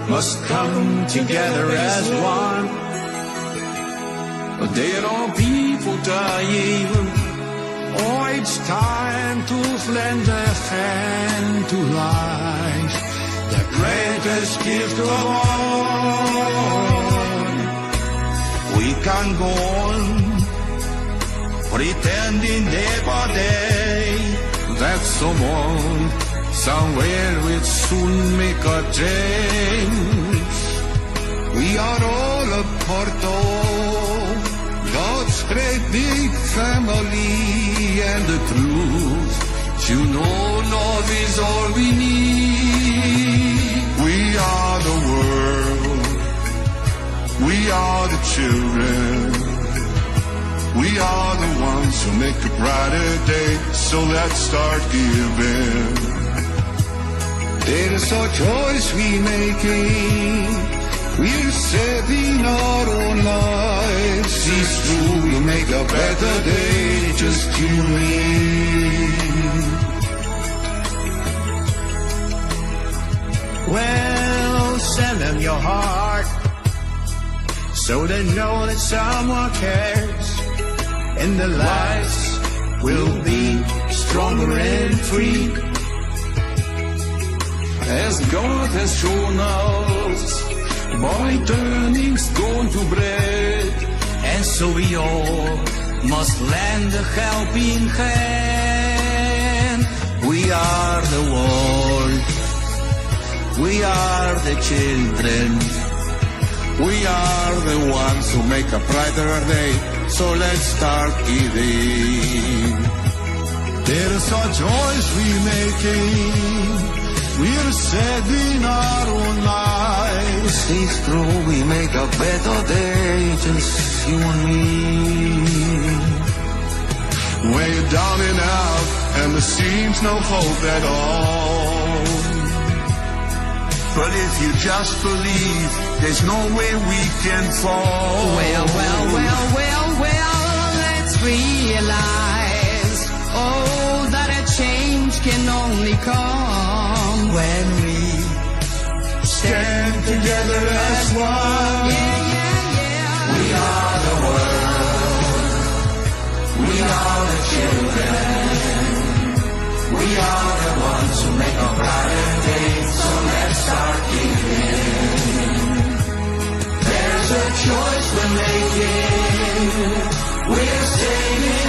must come together as one. There are people dying. Oh, it's time to lend a hand to life, the greatest gift of all. We can go on pretending day by day that someone somewhere will soon make a change. We are all a part of God's great big family, and the truth, you know, love is all we need. We are the world, we are the children, we are the ones who make a brighter day, so let's start giving. There's a choice we're making, we're saving our own lives. It's true, we'll make a better day, just you and me. Well, send them your heart, so they know that someone cares, and their lives will be stronger and free. As God has shown us, by turning stone to bread, and so we all must lend a helping hand. We are the world, we are the children, we are the ones who make a brighter day, so let's start giving. There's a choice we're making, we're saving our own lives. It's true, we make a better day, just you and me. When you're down and out and there seems no hope at all, but if you just believe, there's no way we can fall. Well, let's realize, oh, that a change can only come when we stand together as one. We are the world, we are the children, we are the ones who make a brighter day, so let's start giving. There's a choice we're making, we're saving